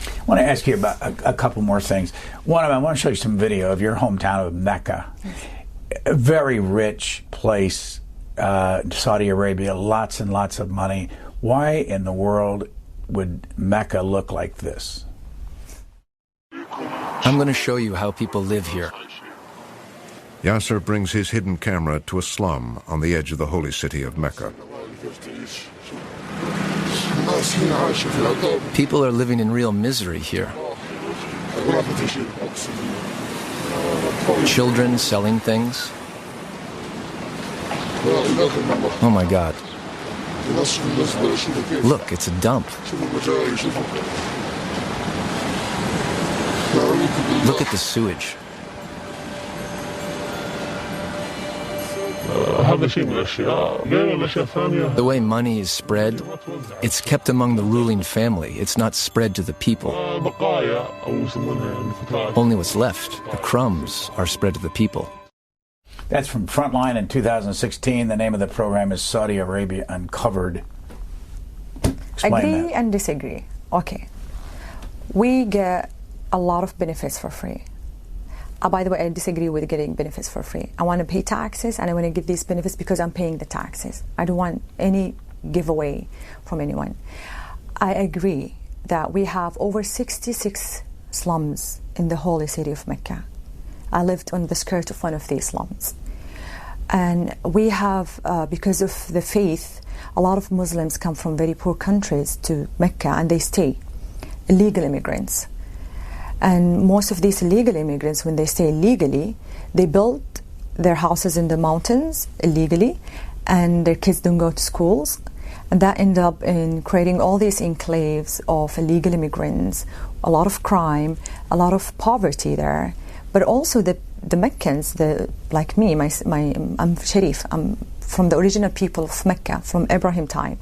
I want to ask you about a couple more things. One of them, I want to show you some video of your hometown of Mecca. A very rich place, Saudi Arabia, lots and lots of money. Why in the world would Mecca look like this? I'm going to show you how people live here. Yasser brings his hidden camera to a slum on the edge of the holy city of Mecca. People are living in real misery here. Children selling things. Oh my God. Look, it's a dump. Look at the sewage. The way money is spread, it's kept among the ruling family. It's not spread to the people. Only what's left, the crumbs, are spread to the people. That's from Frontline in 2016. The name of the program is Saudi Arabia Uncovered. Explain Agree that. and disagree. Okay. We get a lot of benefits for free. By the way, I disagree with getting benefits for free. I want to pay taxes, and I want to get these benefits because I'm paying the taxes. I don't want any giveaway from anyone. I agree that we have over 66 slums in the holy city of Mecca. I lived on the skirt of one of these slums. And we have, because of the faith, a lot of Muslims come from very poor countries to Mecca, and they stay, illegal immigrants. And most of these illegal immigrants, when they stay illegally, they build their houses in the mountains illegally, and their kids don't go to schools. And that ends up in creating all these enclaves of illegal immigrants, a lot of crime, a lot of poverty there. But also the Meccans, like me, I'm Sharif, I'm from the original people of Mecca, from Ibrahim time.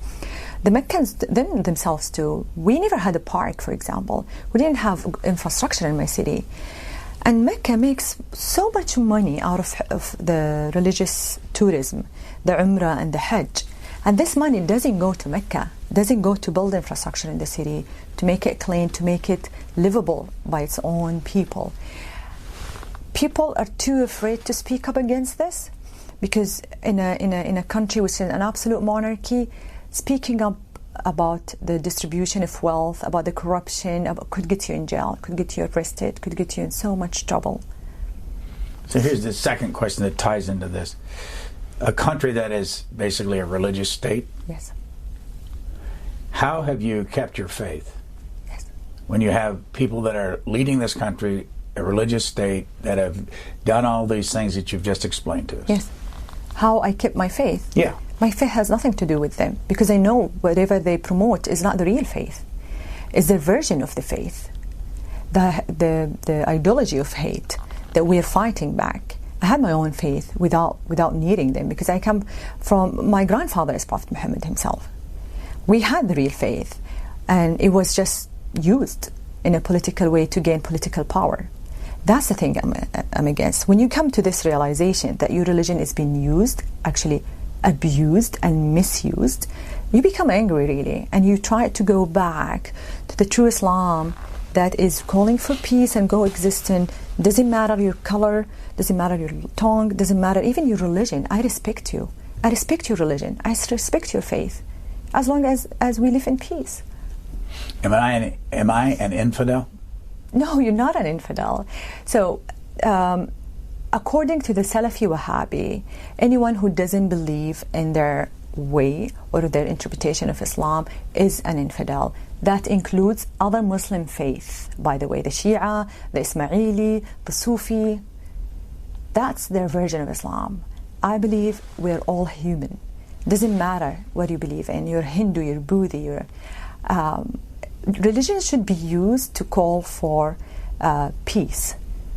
The Meccans themselves too. We never had a park, for example. We didn't have infrastructure in my city. And Mecca makes so much money out of the religious tourism, the Umrah and the Hajj. And this money doesn't go to Mecca, doesn't go to build infrastructure in the city, to make it clean, to make it livable by its own people. People are too afraid to speak up against this, because in a country which is an absolute monarchy, speaking up about the distribution of wealth, about the corruption, could get you in jail, could get you arrested, could get you in so much trouble. So here's the second question that ties into this. A country that is basically a religious state. Yes. How have you kept your faith? Yes. When you have people that are leading this country, a religious state, that have done all these things that you've just explained to us. Yes. How I kept my faith? Yeah. My faith has nothing to do with them, because I know whatever they promote is not the real faith. It's their version of the faith, the ideology of hate that we are fighting back. I had my own faith without needing them, because I come from, my grandfather is Prophet Muhammad himself. We had the real faith, and it was just used in a political way to gain political power. That's the thing I'm against. When you come to this realization that your religion is being used, actually abused and misused, you become angry really, and you try to go back to the true Islam that is calling for peace and coexistence. Doesn't matter your color, doesn't matter your tongue, doesn't matter even your religion. I respect you. I respect your religion. I respect your faith, as long as we live in peace. Am I an infidel? No, you're not an infidel. So, according to the Salafi Wahhabi, anyone who doesn't believe in their way or their interpretation of Islam is an infidel. That includes other Muslim faiths, by the way, the Shia, the Ismaili, the Sufi. That's their version of Islam. I believe we're all human. Doesn't matter what you believe in. You're Hindu, you're Buddhist. Religion should be used to call for peace.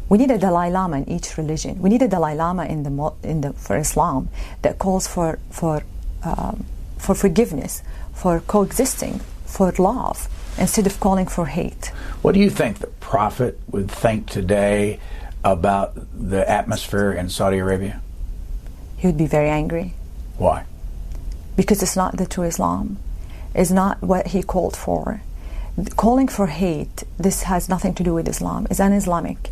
We need a Dalai Lama in each religion. We need a Dalai Lama for Islam that calls for forgiveness, for coexisting, for love, instead of calling for hate. What do you think the Prophet would think today about the atmosphere in Saudi Arabia? He would be very angry. Why? Because it's not the true Islam. It's not what he called for. Calling for hate, this has nothing to do with Islam. It's un-Islamic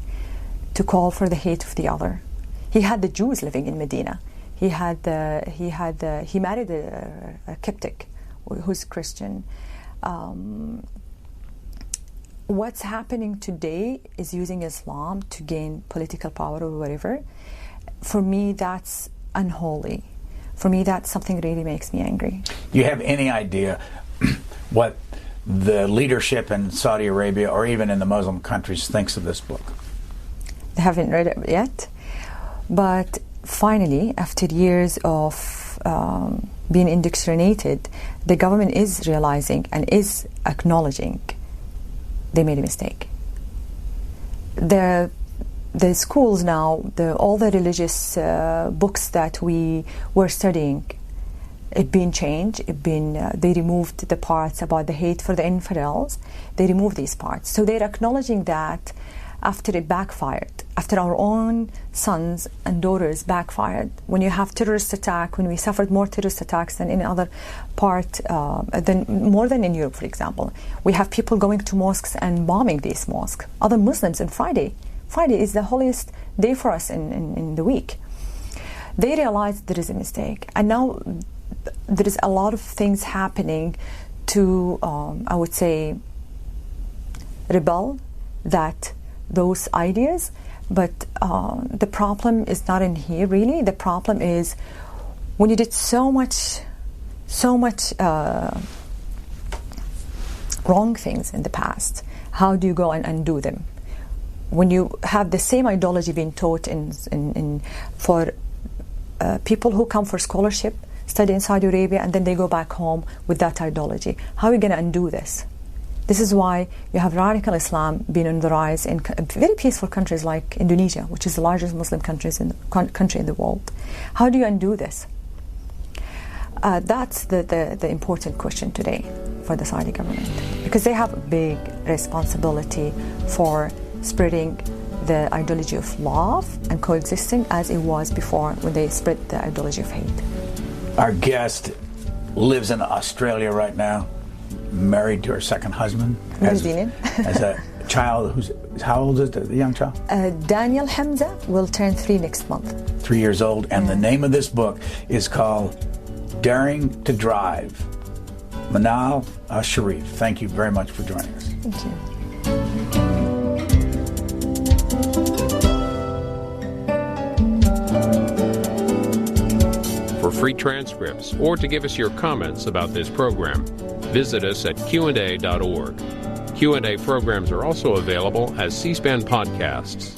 to call for the hate of the other. He had the Jews living in Medina. He married a Coptic who's Christian. What's happening today is using Islam to gain political power or whatever. For me, that's unholy. For me, that's something that really makes me angry. Do you have any idea what the leadership in Saudi Arabia or even in the Muslim countries thinks of this book? I haven't read it yet, but finally, after years of being indoctrinated, the government is realizing and is acknowledging they made a mistake. The schools now, all the religious books that we were studying, it been changed. They removed the parts about the hate for the infidels. They removed these parts, so they're acknowledging that after it backfired, after our own sons and daughters backfired, when you have terrorist attack, when we suffered more terrorist attacks than in other part, more than in Europe, for example. We have people going to mosques and bombing these mosques. Other Muslims on Friday is the holiest day for us in the week. They realized there is a mistake, and now there is a lot of things happening to, I would say, rebel that those ideas, but the problem is not in here really. The problem is when you did so much wrong things in the past, how do you go and undo them? When you have the same ideology being taught for people who come for scholarship, study in Saudi Arabia, and then they go back home with that ideology, how are you going to undo this? This is why you have radical Islam being on the rise in very peaceful countries like Indonesia, which is the largest Muslim country in the world. How do you undo this? That's the important question today for the Saudi government, because they have a big responsibility for spreading the ideology of love and coexisting as it was before when they spread the ideology of hate. Our guest lives in Australia right now, married to her second husband, as a child how old is the young child? Daniel Hamza will turn 3 next month. 3 years old, and the name of this book is called Daring to Drive. Manal Al-Sharif, thank you very much for joining us. Thank you. For free transcripts or to give us your comments about this program, visit us at Q&A.org. Q&A programs are also available as C-SPAN podcasts.